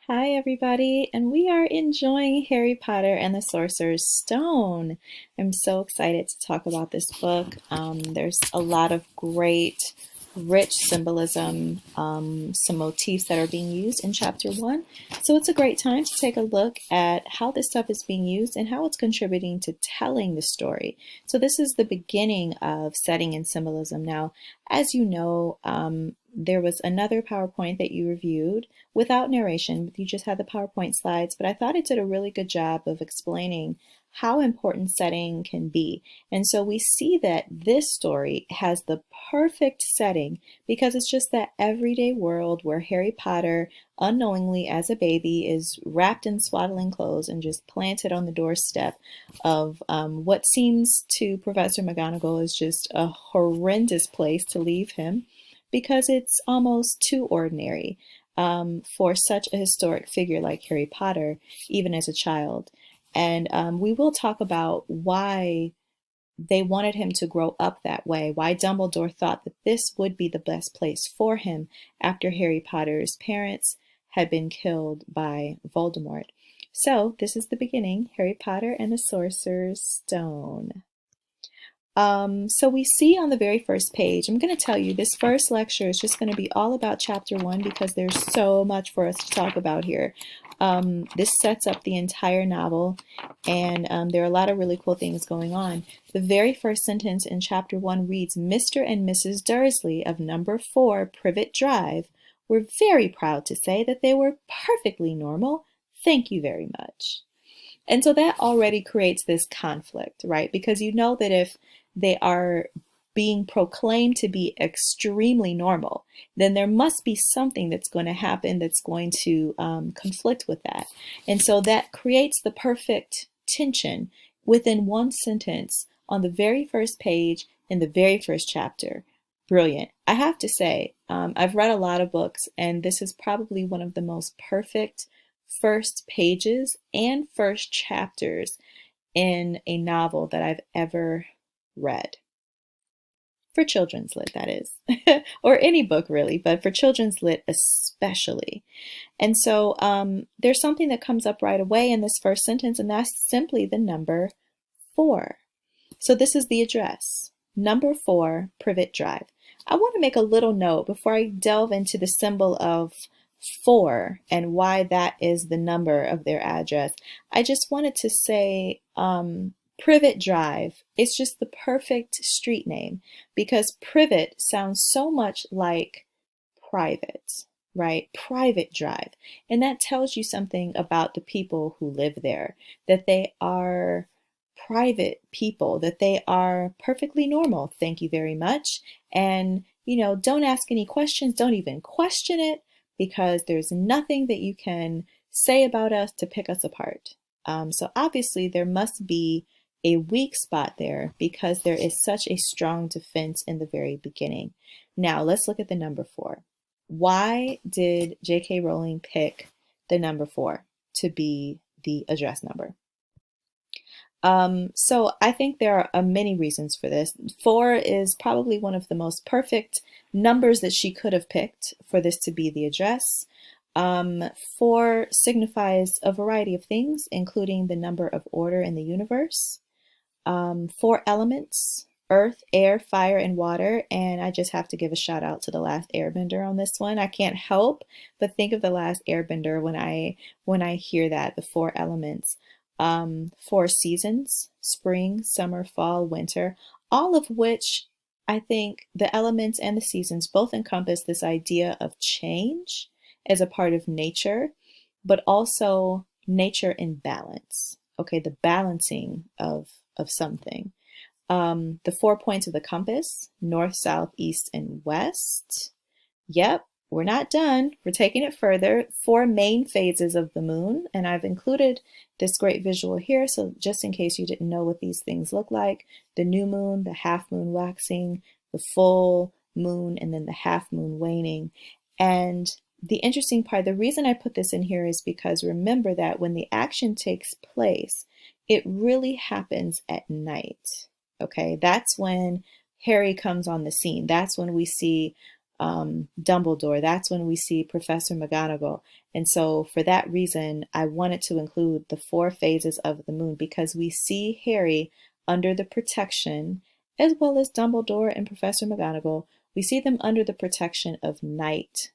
Hi, everybody, and we are enjoying Harry Potter and the Sorcerer's Stone. I'm so excited to talk about this book. There's a lot of great, rich symbolism, some motifs that are being used in chapter one. So it's a great time to take a look at how this stuff is being used and how it's contributing to telling the story. So this is the beginning of setting and symbolism. Now, as you know, there was another PowerPoint that you reviewed without narration. You just had the PowerPoint slides, but I thought it did a really good job of explaining how important setting can be. And so we see that this story has the perfect setting because it's just that everyday world where Harry Potter, unknowingly as a baby, is wrapped in swaddling clothes and just planted on the doorstep of what seems to Professor McGonagall is just a horrendous place to leave him because it's almost too ordinary for such a historic figure like Harry Potter, even as a child. And we will talk about why they wanted him to grow up that way, why Dumbledore thought that this would be the best place for him after Harry Potter's parents had been killed by Voldemort. So, this is the beginning, Harry Potter and the Sorcerer's Stone. So we see on the very first page, I'm going to tell you this first lecture is just going to be all about chapter one because there's so much for us to talk about here. This sets up the entire novel, and there are a lot of really cool things going on. The very first sentence in chapter one reads, Mr. and Mrs. Dursley of number 4 Privet Drive were very proud to say that they were perfectly normal. Thank you very much. And so that already creates this conflict, right? Because you know that if they are being proclaimed to be extremely normal, then there must be something that's going to happen that's going to conflict with that. And so that creates the perfect tension within one sentence on the very first page in the very first chapter. Brilliant. I have to say, I've read a lot of books, and this is probably one of the most perfect first pages and first chapters in a novel that I've ever read. For children's lit, that is, or any book really, but for children's lit especially. And so there's something that comes up right away in this first sentence, and that's simply the number 4. So this is the address, number 4 Privet Drive. I want to make a little note before I delve into the symbol of 4 and why that is the number of their address. I just wanted to say Privet Drive is just the perfect street name because privet sounds so much like private, right? Private Drive. And that tells you something about the people who live there, that they are private people, that they are perfectly normal. Thank you very much. And, don't ask any questions. Don't even question it because there's nothing that you can say about us to pick us apart. So obviously there must be a weak spot there because there is such a strong defense in the very beginning. Now let's look at the number 4. Why did J.K. Rowling pick the number 4 to be the address number? So I think there are many reasons for this. 4 is probably one of the most perfect numbers that she could have picked for this to be the address. 4 signifies a variety of things, including the number of order in the universe. 4 elements, earth, air, fire, and water. And I just have to give a shout out to The Last Airbender on this one. I can't help but think of The Last Airbender when I hear that, the 4 elements. 4 seasons, spring, summer, fall, winter, all of which I think the elements and the seasons both encompass this idea of change as a part of nature, but also nature in balance. Okay, the balancing of something. The 4 points of the compass, north, south, east, and west. Yep, we're not done. We're taking it further. 4 main phases of the moon, and I've included this great visual here, so just in case you didn't know what these things look like, the new moon, the half moon waxing, the full moon, and then the half moon waning. And the interesting part, the reason I put this in here is because remember that when the action takes place, it really happens at night. Okay, that's when Harry comes on the scene. That's when we see Dumbledore. That's when we see Professor McGonagall. And so for that reason, I wanted to include the 4 phases of the moon because we see Harry under the protection, as well as Dumbledore and Professor McGonagall, we see them under the protection of night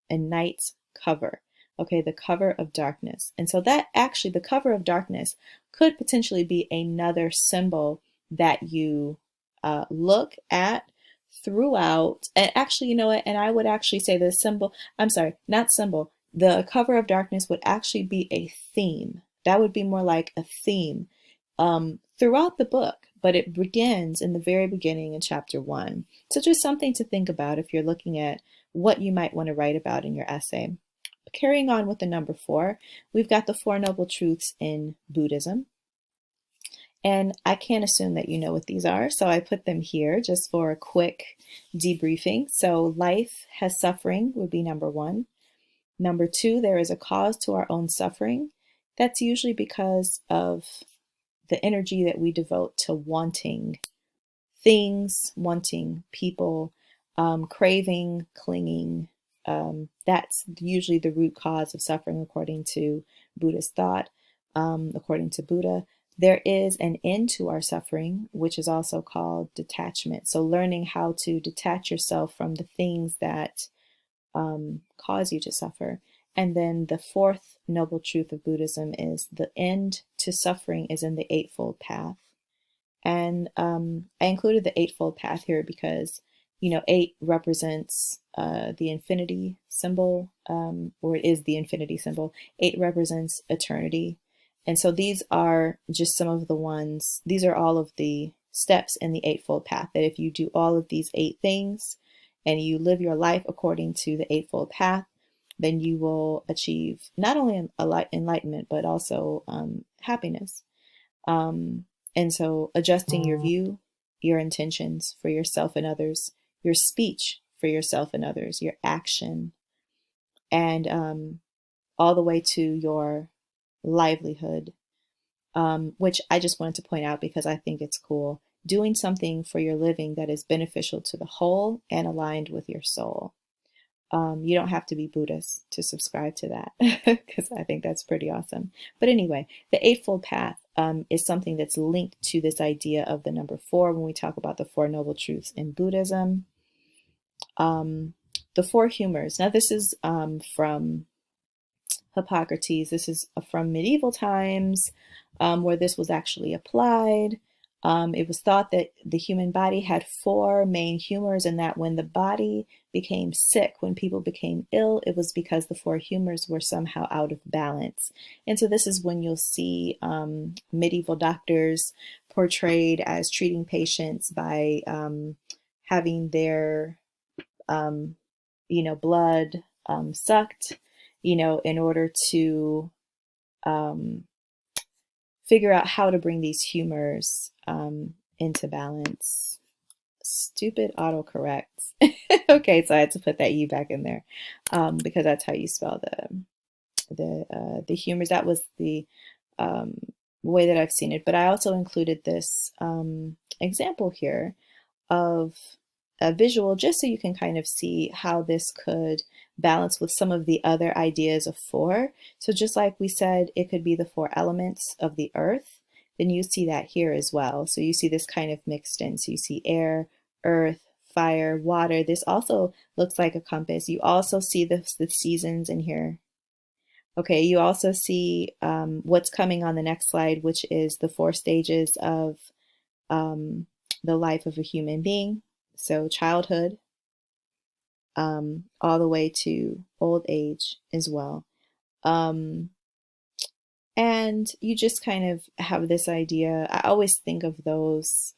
and night's cover. Okay, the cover of darkness. And so that actually, the cover of darkness could potentially be another symbol that you look at throughout. And actually, you know what? And I would actually say the symbol, I'm sorry, not symbol, the cover of darkness would actually be a theme. That would be more like a theme throughout the book, but it begins in the very beginning in chapter 1. So just something to think about if you're looking at what you might want to write about in your essay. Carrying on with the number 4, we've got the Four Noble Truths in Buddhism. And I can't assume that you know what these are, so I put them here just for a quick debriefing. So life has suffering would be number 1. Number 2, there is a cause to our own suffering. That's usually because of the energy that we devote to wanting things, wanting people, craving, clinging. That's usually the root cause of suffering, according to Buddhist thought. According to Buddha, there is an end to our suffering, which is also called detachment. So learning how to detach yourself from the things that cause you to suffer. And then the 4th noble truth of Buddhism is the end to suffering is in the Eightfold Path. And I included the Eightfold Path here because, 8 represents the infinity symbol, or it is the infinity symbol. 8 represents eternity. And so these are just some of the ones, these are all of the steps in the Eightfold Path, that if you do all of these 8 things and you live your life according to the Eightfold Path, then you will achieve not only enlightenment, but also happiness. And so adjusting your view, your intentions for yourself and others, your speech for yourself and others, your action, and all the way to your livelihood, which I just wanted to point out because I think it's cool. Doing something for your living that is beneficial to the whole and aligned with your soul. You don't have to be Buddhist to subscribe to that because I think that's pretty awesome. But anyway, the Eightfold Path is something that's linked to this idea of the number 4 when we talk about the Four Noble Truths in Buddhism. The 4 humors. Now, this is from Hippocrates. This is from medieval times where this was actually applied. It was thought that the human body had 4 main humors, and that when the body became sick, when people became ill, it was because the 4 humors were somehow out of balance. And so this is when you'll see medieval doctors portrayed as treating patients by having their, blood sucked, in order to figure out how to bring these humors into balance. Stupid autocorrect. Okay, so I had to put that U back in there because that's how you spell the humors. That was the way that I've seen it. But I also included this example here of a visual just so you can kind of see how this could balance with some of the other ideas of 4. So just like we said, it could be the 4 elements of the earth. Then you see that here as well. So you see this kind of mixed in. So you see air, earth, fire, water. This also looks like a compass. You also see the seasons in here. Okay, you also see what's coming on the next slide, which is the 4 stages of the life of a human being. So childhood, all the way to old age as well. And you just kind of have this idea. I always think of those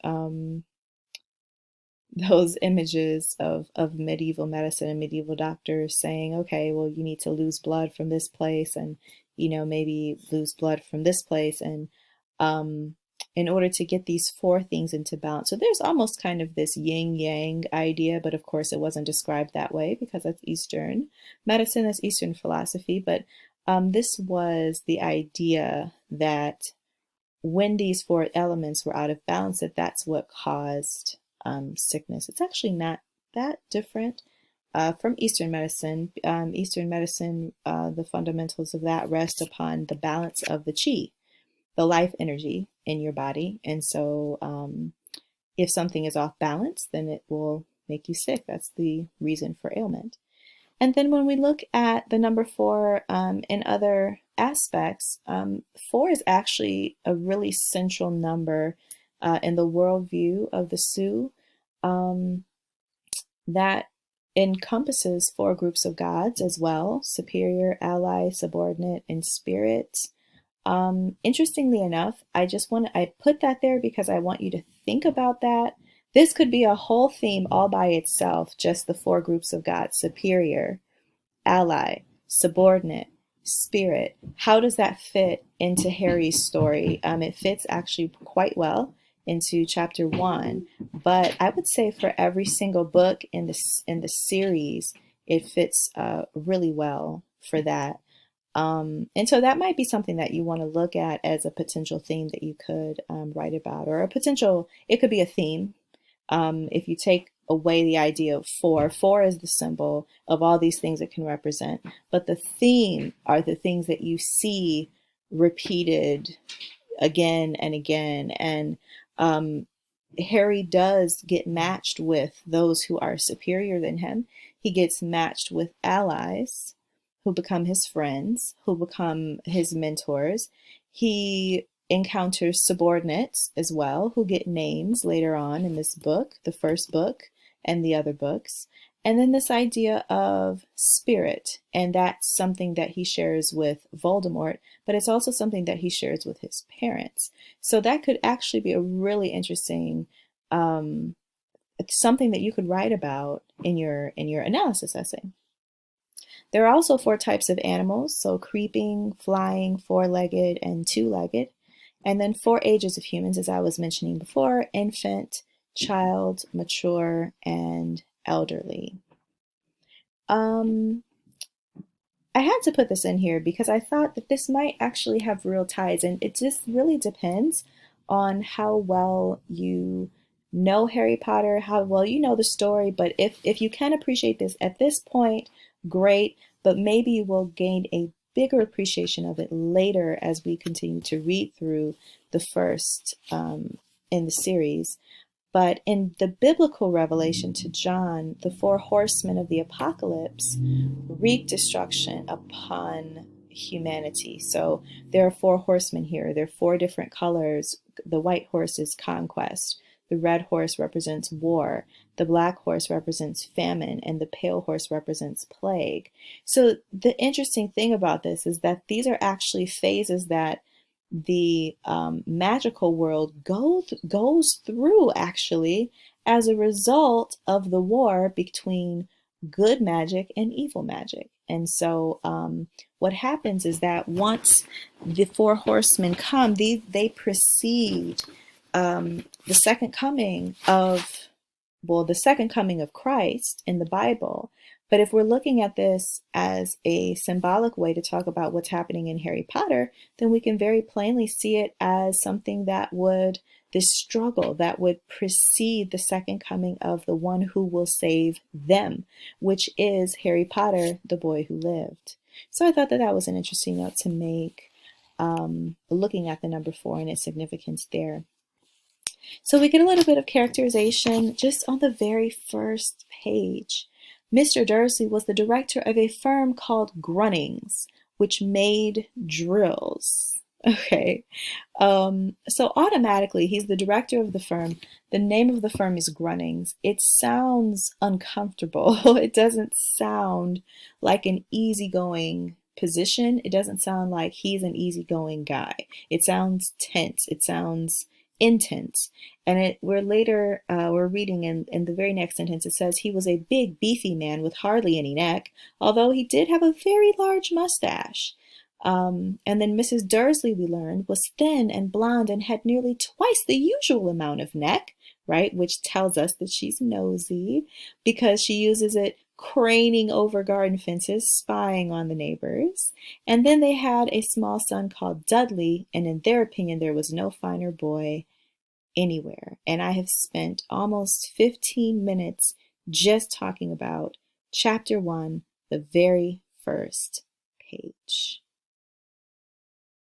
images of medieval medicine and medieval doctors saying, okay, well, you need to lose blood from this place and, maybe lose blood from this place. And in order to get these 4 things into balance. So there's almost kind of this yin yang idea, but of course it wasn't described that way because that's Eastern medicine, that's Eastern philosophy. But this was the idea that when these 4 elements were out of balance, that's what caused sickness. It's actually not that different from Eastern medicine. Eastern medicine, the fundamentals of that rest upon the balance of the chi, the life energy in your body. And so, if something is off balance, then it will make you sick. That's the reason for ailment. And then when we look at the number four in other aspects, four is actually a really central number in the worldview of the Sioux um, that encompasses four groups of gods as well: superior, ally, subordinate, and spirit. Interestingly enough, I put that there because I want you to think about that. This could be a whole theme all by itself, just the four groups of God: superior, ally, subordinate, spirit. How does that fit into Harry's story? It fits actually quite well into chapter one, but I would say for every single book in the series, it fits really well for that. And so that might be something that you want to look at as a potential theme that you could write about, or it could be a theme. If you take away the idea of four, four is the symbol of all these things it can represent, but the theme are the things that you see repeated again and again. And Harry does get matched with those who are superior than him. He gets matched with allies who become his friends, who become his mentors. He encounters subordinates as well, who get names later on in this book, the first book and the other books. And then this idea of spirit, and that's something that he shares with Voldemort, but it's also something that he shares with his parents. So that could actually be a really interesting something that you could write about in your analysis essay. There are also four types of animals, so creeping, flying, four-legged, and two-legged. And then four ages of humans, as I was mentioning before: infant, child, mature, and elderly. I had to put this in here because I thought that this might actually have real ties, and it just really depends on how well you know Harry Potter, how well you know the story. But if you can appreciate this at this point, great, but maybe you will gain a bigger appreciation of it later as we continue to read through the first in the series. But in the biblical revelation to John, the four horsemen of the apocalypse wreak destruction upon humanity. So there are four horsemen here. There are four different colors. The white horse is conquest. The red horse represents war. The black horse represents famine, and the pale horse represents plague. So the interesting thing about this is that these are actually phases that the magical world goes through actually as a result of the war between good magic and evil magic. And so what happens is that once the four horsemen come, they precede the second coming of, well, the second coming of Christ in the Bible. But if we're looking at this as a symbolic way to talk about what's happening in Harry Potter, then we can very plainly see it as something that would, this struggle that would precede the second coming of the one who will save them, which is Harry Potter, the boy who lived. So I thought that that was an interesting note to make, looking at the number four and its significance there. So we get a little bit of characterization just on the very first page. Mr. Dursley was the director of a firm called Grunnings, which made drills. Okay, so automatically he's the director of the firm. The name of the firm is Grunnings. It sounds uncomfortable. It doesn't sound like an easygoing position. It doesn't sound like he's an easygoing guy. It sounds tense. It sounds intense. And we're reading in the very next sentence, it says he was a big, beefy man with hardly any neck, although he did have a very large mustache. And then Mrs. Dursley, we learned, was thin and blonde and had nearly twice the usual amount of neck, right? Which tells us that she's nosy because she uses it craning over garden fences, spying on the neighbors. And then they had a small son called Dudley, and in their opinion, there was no finer boy anywhere. And I have spent almost 15 minutes just talking about Chapter 1, the very first page.